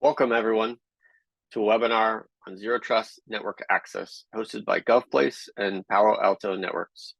Welcome, everyone, to a webinar on Zero Trust Network Access, hosted by Govplace and Palo Alto Networks.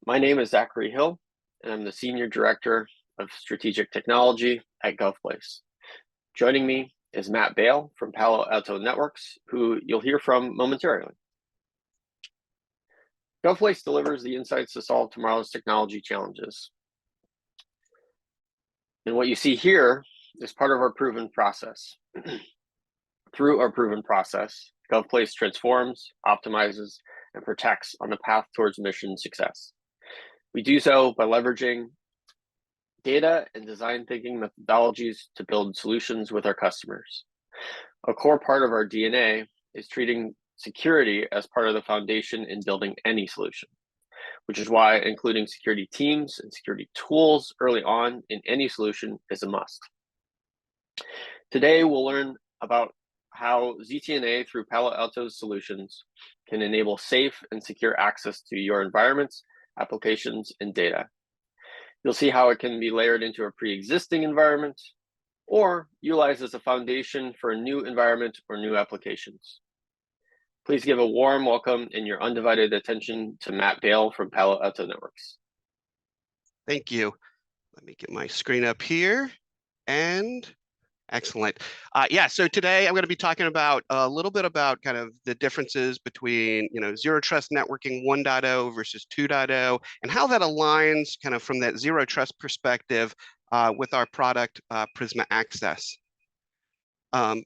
My name is Zachary Hill, and I'm the Senior Director of Strategic Technology at Govplace. Joining me is Matt Bale from Palo Alto Networks, who you'll hear from momentarily. Govplace delivers the insights to solve tomorrow's technology challenges. And what you see here is part of our proven process. Through our proven process, Govplace transforms, optimizes, and protects on the path towards mission success. We do so by leveraging data and design thinking methodologies to build solutions with our customers. A core part of our DNA is treating security as part of the foundation in building any solution, which is why including security teams and security tools early on in any solution is a must. Today, we'll learn about how ZTNA through Palo Alto's solutions can enable safe and secure access to your environments, applications, and data. You'll see how it can be layered into a pre-existing environment or utilized as a foundation for a new environment or new applications. Please give a warm welcome and your undivided attention to Matt Bale from Palo Alto Networks. Thank you. Let me get my screen up here and excellent. Yeah, so today I'm going to be talking about a little bit about kind of the differences between, Zero Trust Networking 1.0 versus 2.0 and how that aligns kind of from that Zero Trust perspective with our product Prisma Access. The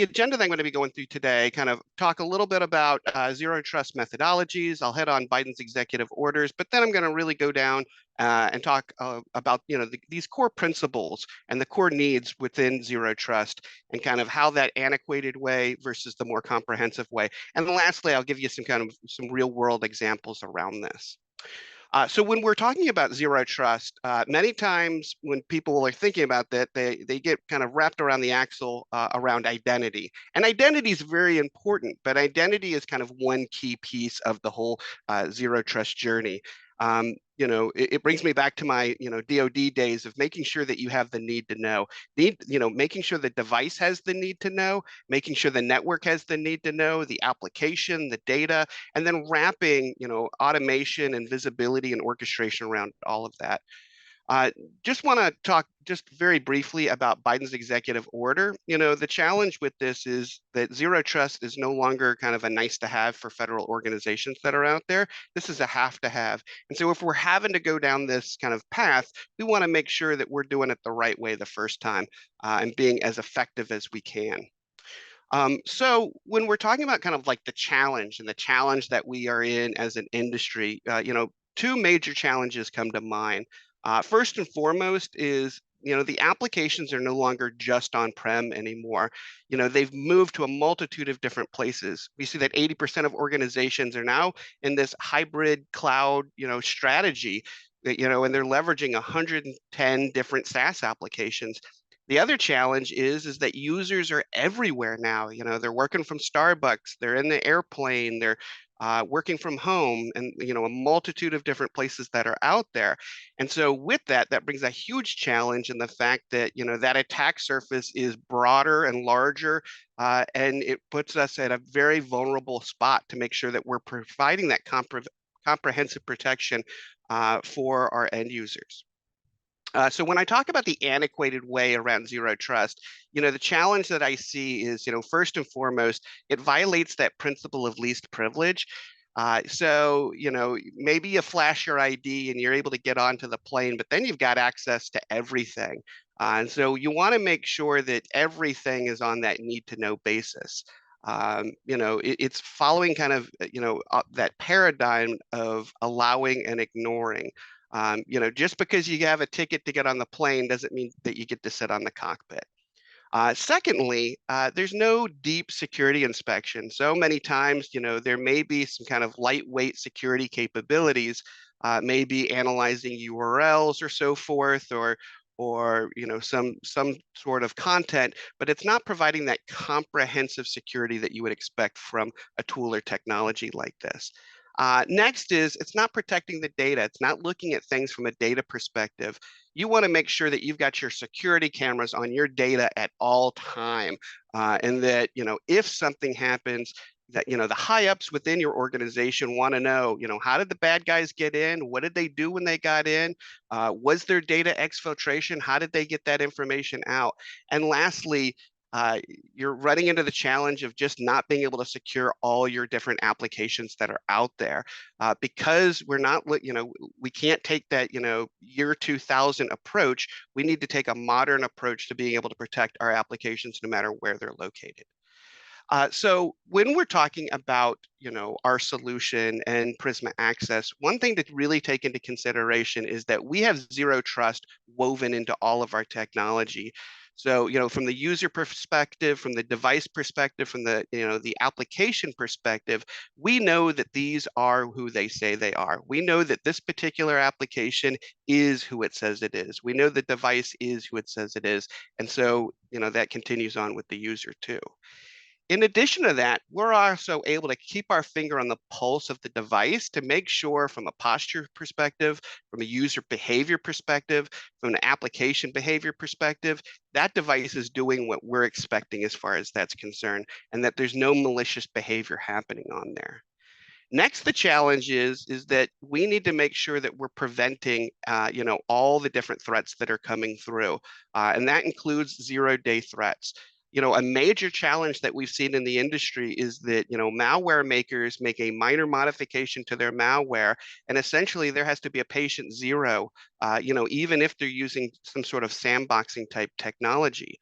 agenda that I'm going to be going through today, kind of talk a little bit about Zero Trust methodologies. I'll hit on Biden's executive orders, but then I'm going to really go down and talk about these core principles and the core needs within Zero Trust and kind of how that antiquated way versus the more comprehensive way. And then lastly, I'll give you some real world examples around this. So when we're talking about Zero Trust, many times when people are thinking about that, they get kind of wrapped around the axle around identity. And identity is very important, but identity is kind of one key piece of the whole Zero Trust journey. It brings me back to my, DoD days of making sure that you have the need to know, making sure the device has the need to know, making sure the network has the need to know, the application, the data, and then wrapping, automation and visibility and orchestration around all of that. Just want to talk just very briefly about Biden's executive order. The challenge with this is that Zero Trust is no longer kind of a nice to have for federal organizations that are out there. This is a have to have. And so if we're having to go down this kind of path, we want to make sure that we're doing it the right way the first time and being as effective as we can. So when we're talking about kind of like the challenge that we are in as an industry, two major challenges come to mind. First and foremost is, the applications are no longer just on-prem anymore. They've moved to a multitude of different places. We see that 80% of organizations are now in this hybrid cloud, strategy, and they're leveraging 110 different SaaS applications. The other challenge is that users are everywhere now. They're working from Starbucks, they're in the airplane, they're working from home, and a multitude of different places that are out there. And so with that brings a huge challenge in the fact that that attack surface is broader and larger, and it puts us at a very vulnerable spot to make sure that we're providing that comprehensive protection for our end users. So when I talk about the antiquated way around Zero Trust, the challenge that I see is, first and foremost, it violates that principle of least privilege. So, maybe you flash your ID and you're able to get onto the plane, but then you've got access to everything. And so you want to make sure that everything is on that need to know basis. It's following kind of, that paradigm of allowing and ignoring. Just because you have a ticket to get on the plane doesn't mean that you get to sit on the cockpit. Secondly, there's no deep security inspection. So many times, there may be some kind of lightweight security capabilities, maybe analyzing URLs or so forth, or some sort of content, but it's not providing that comprehensive security that you would expect from a tool or technology like this. Next is it's not protecting the data. It's not looking at things from a data perspective. You want to make sure that you've got your security cameras on your data at all time, and that if something happens, that the high ups within your organization want to know, how did the bad guys get in? What did they do when they got in? Was there data exfiltration? How did they get that information out? And lastly, uh, you're running into the challenge of just not being able to secure all your different applications that are out there, because we're not, we can't take that, year 2000 approach. We need to take a modern approach to being able to protect our applications no matter where they're located. So when we're talking about, our solution and Prisma Access, one thing to really take into consideration is that we have zero trust woven into all of our technology. So, from the user perspective, from the device perspective, from the, the application perspective, we know that these are who they say they are. We know that this particular application is who it says it is. We know the device is who it says it is. And so, that continues on with the user too. In addition to that, we're also able to keep our finger on the pulse of the device to make sure from a posture perspective, from a user behavior perspective, from an application behavior perspective, that device is doing what we're expecting as far as that's concerned, and that there's no malicious behavior happening on there. Next, the challenge is that we need to make sure that we're preventing, all the different threats that are coming through, and that includes zero-day threats. A major challenge that we've seen in the industry is that, malware makers make a minor modification to their malware, and essentially there has to be a patient zero, even if they're using some sort of sandboxing type technology.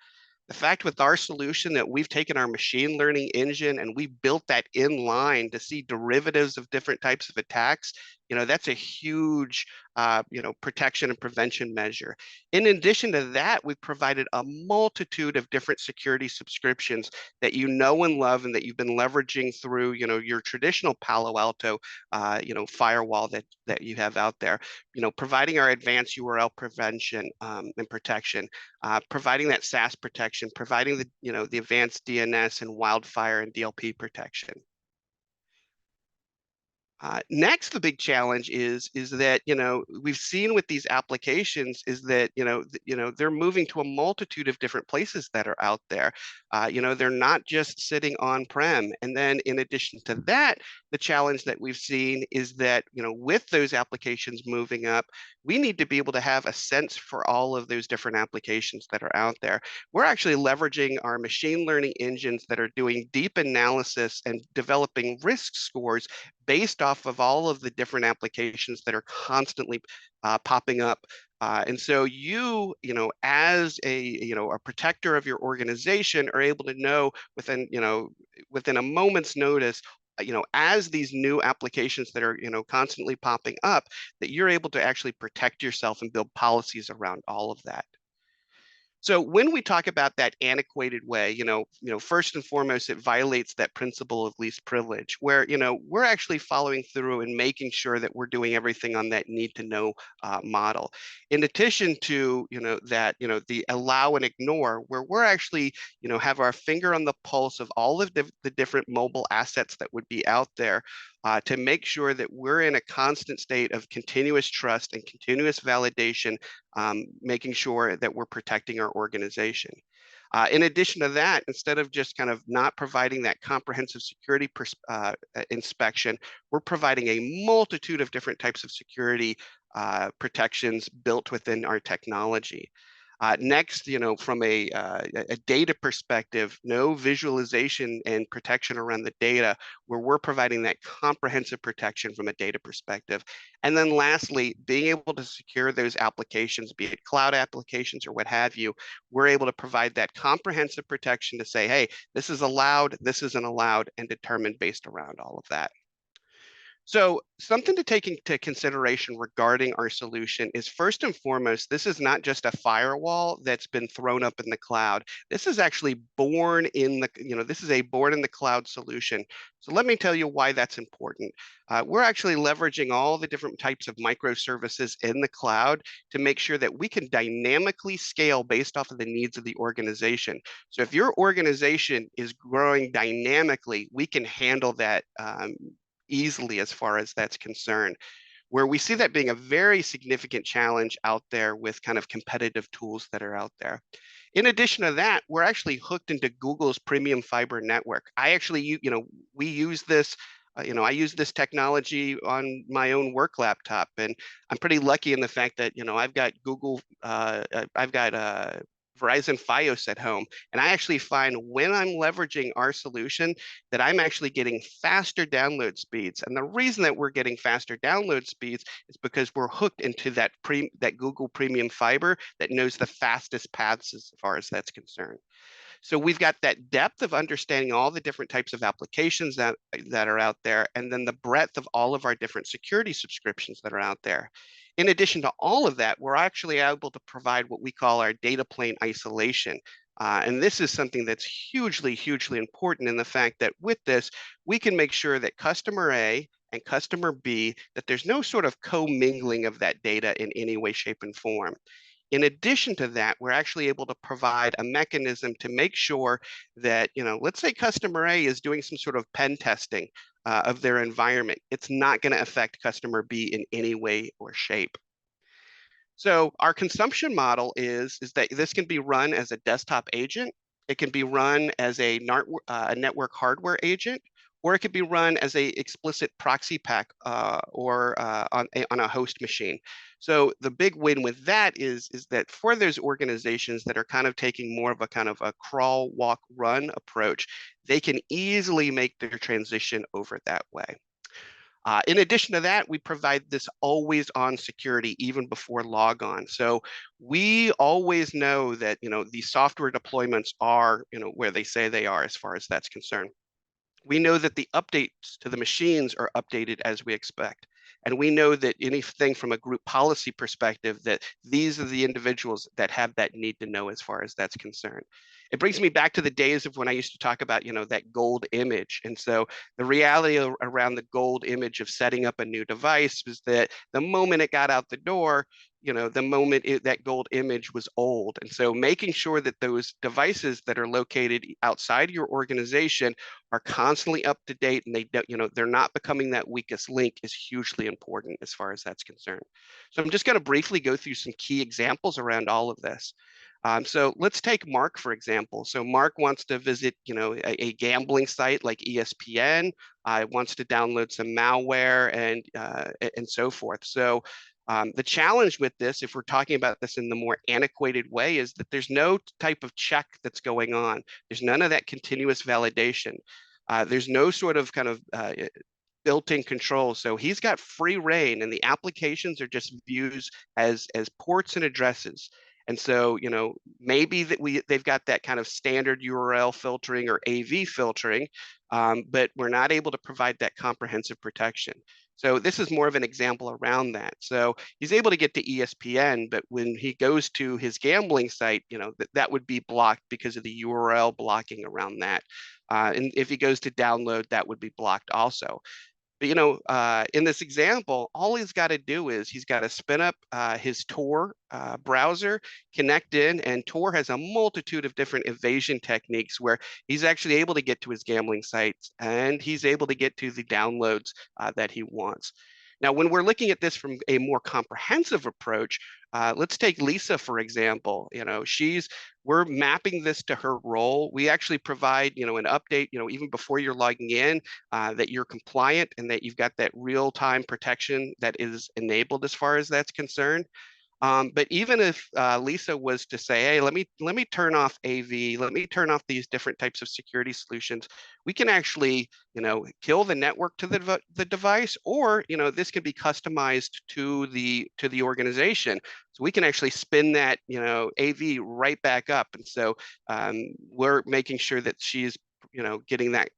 The fact with our solution that we've taken our machine learning engine and we built that in line to see derivatives of different types of attacks, that's a huge, protection and prevention measure. In addition to that, we've provided a multitude of different security subscriptions that you know and love and that you've been leveraging through, your traditional Palo Alto, firewall that you have out there. Providing our advanced URL prevention and protection, providing that SaaS protection, providing the, the advanced DNS and wildfire and DLP protection. Next, the big challenge is that we've seen with these applications is that they're moving to a multitude of different places that are out there. They're not just sitting on-prem. And then in addition to that, the challenge that we've seen is that with those applications moving up, we need to be able to have a sense for all of those different applications that are out there. We're actually leveraging our machine learning engines that are doing deep analysis and developing risk scores based off of all of the different applications that are constantly popping up. And so as a protector of your organization are able to know within a moment's notice, as these new applications that are, constantly popping up, that you're able to actually protect yourself and build policies around all of that. So when we talk about that antiquated way, first and foremost, it violates that principle of least privilege, where we're actually following through and making sure that we're doing everything on that need to know model. In addition to that the allow and ignore, where we're actually have our finger on the pulse of all of the different mobile assets that would be out there, to make sure that we're in a constant state of continuous trust and continuous validation, making sure that we're protecting our organization. In addition to that, instead of just kind of not providing that comprehensive security inspection, we're providing a multitude of different types of security protections built within our technology. Next, from a data perspective, no visualization and protection around the data, where we're providing that comprehensive protection from a data perspective. And then lastly, being able to secure those applications, be it cloud applications or what have you, we're able to provide that comprehensive protection to say, hey, this is allowed, this isn't allowed, and determined based around all of that. So something to take into consideration regarding our solution is, first and foremost, this is not just a firewall that's been thrown up in the cloud. This is actually born in the, this is a born in the cloud solution. So let me tell you why that's important. We're actually leveraging all the different types of microservices in the cloud to make sure that we can dynamically scale based off of the needs of the organization. So if your organization is growing dynamically, we can handle that easily as far as that's concerned, where we see that being a very significant challenge out there with kind of competitive tools that are out there. In addition to that, we're actually hooked into Google's premium fiber network. I actually, we use this, I use this technology on my own work laptop, and I'm pretty lucky in the fact that, I've got I've got Verizon Fios at home, and I actually find when I'm leveraging our solution that I'm actually getting faster download speeds. And the reason that we're getting faster download speeds is because we're hooked into that Google Premium Fiber that knows the fastest paths as far as that's concerned. So we've got that depth of understanding all the different types of applications that are out there, and then the breadth of all of our different security subscriptions that are out there. In addition to all of that, we're actually able to provide what we call our data plane isolation. And this is something that's hugely, hugely important in the fact that with this, we can make sure that customer A and customer B, that there's no sort of commingling of that data in any way, shape, and form. In addition to that, we're actually able to provide a mechanism to make sure that, let's say customer A is doing some sort of pen testing of their environment. It's not going to affect customer B in any way or shape. So our consumption model is that this can be run as a desktop agent. It can be run as a network hardware agent, or it could be run as a explicit proxy pack or on a host machine. So the big win with that is that for those organizations that are kind of taking more of a crawl, walk, run approach, they can easily make their transition over that way. In addition to that, we provide this always on security even before logon. So we always know that, these software deployments are, where they say they are as far as that's concerned. We know that the updates to the machines are updated as we expect. And we know that anything from a group policy perspective, that these are the individuals that have that need to know as far as that's concerned. It brings me back to the days of when I used to talk about, that gold image. And so the reality around the gold image of setting up a new device was that the moment it got out the door, the moment that gold image was old. And so making sure that those devices that are located outside your organization are constantly up to date and they don't, they're not becoming that weakest link is hugely important as far as that's concerned. So I'm just going to briefly go through some key examples around all of this. So let's take Mark, for example. So Mark wants to visit, a gambling site like ESPN, wants to download some malware and so forth. So the challenge with this, if we're talking about this in the more antiquated way, is that there's no type of check that's going on. There's none of that continuous validation. There's no sort of kind of built-in control. So he's got free reign, and the applications are just views as ports and addresses. And so, maybe they've got that kind of standard URL filtering or AV filtering, but we're not able to provide that comprehensive protection. So this is more of an example around that. So he's able to get to ESPN, but when he goes to his gambling site, that would be blocked because of the URL blocking around that. And if he goes to download, that would be blocked also. But, in this example, all he's got to do is he's got to spin up his Tor browser, connect in, and Tor has a multitude of different evasion techniques where he's actually able to get to his gambling sites and he's able to get to the downloads that he wants. Now, when we're looking at this from a more comprehensive approach, let's take Lisa, for example. We're mapping this to her role. We actually provide, an update, even before you're logging in, that you're compliant and that you've got that real-time protection that is enabled as far as that's concerned. But even if Lisa was to say, hey, let me turn off AV, let me turn off these different types of security solutions, we can actually, kill the network to the device, or, this can be customized to the organization. So we can actually spin that, AV right back up. And so we're making sure that she's, getting that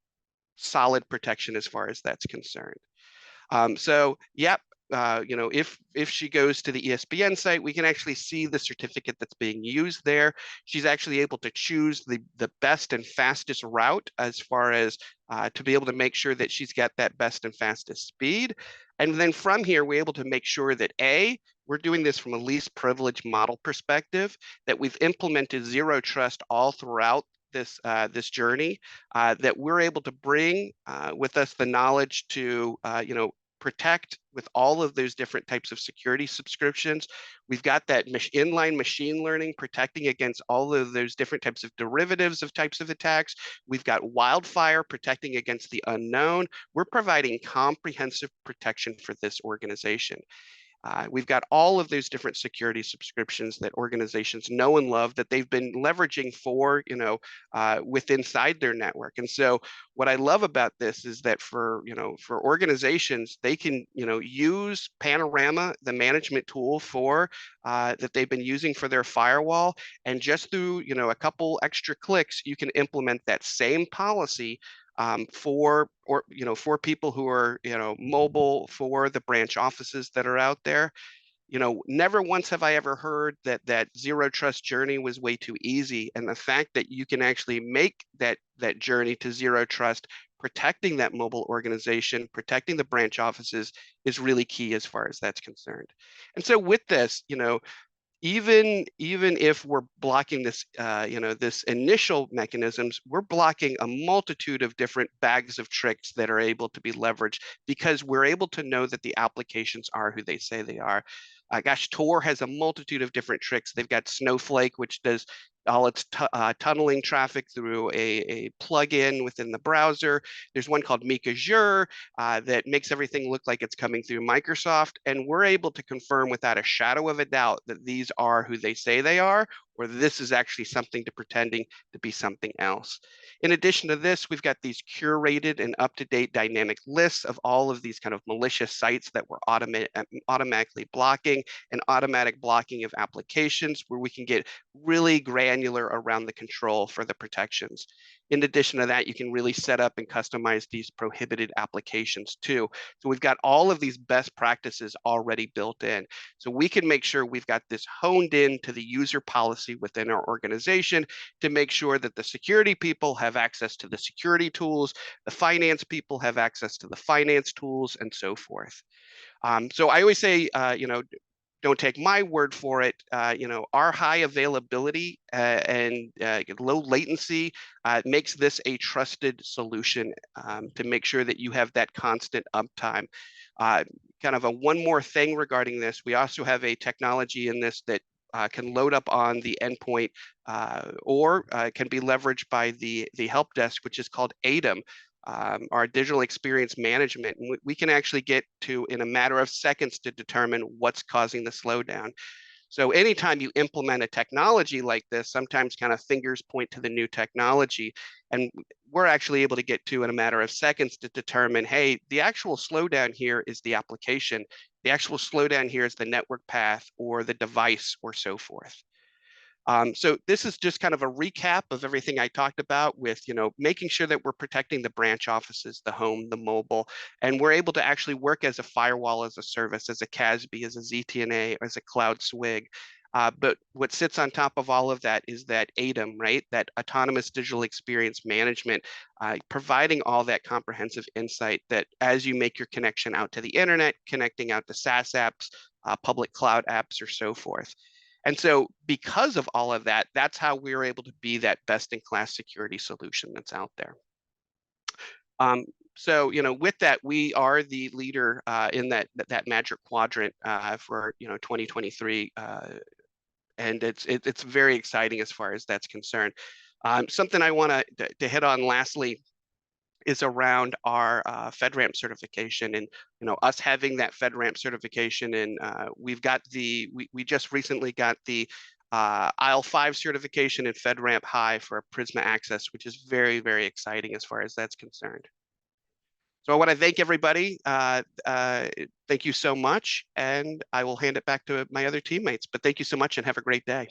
solid protection as far as that's concerned. So, yep, if she goes to the ESPN site, we can actually see the certificate that's being used there. She's actually able to choose the best and fastest route as far as to be able to make sure that she's got that best and fastest speed. And then from here, we're able to make sure that we're doing this from a least privilege model perspective, that we've implemented zero trust all throughout this journey, that we're able to bring with us the knowledge to protect with all of those different types of security subscriptions. We've got that inline machine learning protecting against all of those different types of derivatives of types of attacks. We've got wildfire protecting against the unknown. We're providing comprehensive protection for this organization. We've got all of those different security subscriptions that organizations know and love that they've been leveraging for, inside their network. And so what I love about this is that for organizations, they can, use Panorama, the management tool for that they've been using for their firewall. And just through, a couple extra clicks, you can implement that same policy for people who are mobile, for the branch offices that are out there. Never once have I ever heard that zero trust journey was way too easy, and the fact that you can actually make that journey to zero trust, protecting that mobile organization, protecting the branch offices, is really key as far as that's concerned. And so with this, even if we're blocking this, this initial mechanisms, we're blocking a multitude of different bags of tricks that are able to be leveraged because we're able to know that the applications are who they say they are. Gosh, Tor has a multitude of different tricks. They've got Snowflake, which does all its tunneling traffic through a plugin within the browser. There's one called encompassing that makes everything look like it's coming through Microsoft. And we're able to confirm without a shadow of a doubt that these are who they say they are, or this is actually something to pretending to be something else. In addition to this, we've got these curated and up-to-date dynamic lists of all of these kind of malicious sites that we're automatically blocking, and automatic blocking of applications where we can get really granular around the control for the protections. In addition to that, you can really set up and customize these prohibited applications too. So we've got all of these best practices already built in. So we can make sure we've got this honed in to the user policy within our organization to make sure that the security people have access to the security tools, the finance people have access to the finance tools, and so forth. So I always say, don't take my word for it. Our high availability and low latency makes this a trusted solution to make sure that you have that constant uptime. Kind of one more thing regarding this, we also have a technology in this that can load up on the endpoint or can be leveraged by the help desk, which is called ADEM. Our digital experience management. And we can actually get to, in a matter of seconds, to determine what's causing the slowdown. So anytime you implement a technology like this, sometimes kind of fingers point to the new technology, and we're actually able to get to, in a matter of seconds, to determine, hey, the actual slowdown here is the application. The actual slowdown here is the network path or the device or so forth. So this is just kind of a recap of everything I talked about with, making sure that we're protecting the branch offices, the home, the mobile, and we're able to actually work as a firewall, as a service, as a CASB, as a ZTNA, as a cloud SWIG. But what sits on top of all of that is that ADEM, right? That autonomous digital experience management, providing all that comprehensive insight that as you make your connection out to the internet, connecting out to SaaS apps, public cloud apps, or so forth. And so because of all of that, that's how we're able to be that best-in-class security solution that's out there. So, with that, we are the leader in that magic quadrant for 2023, and it's very exciting as far as that's concerned. Something I want to hit on lastly is around our FedRAMP certification, and us having that FedRAMP certification, and we've got we just recently got the IL5 certification in FedRAMP High for Prisma Access, which is very, very exciting as far as that's concerned. So I want to thank everybody. Thank you so much, and I will hand it back to my other teammates. But thank you so much, and have a great day.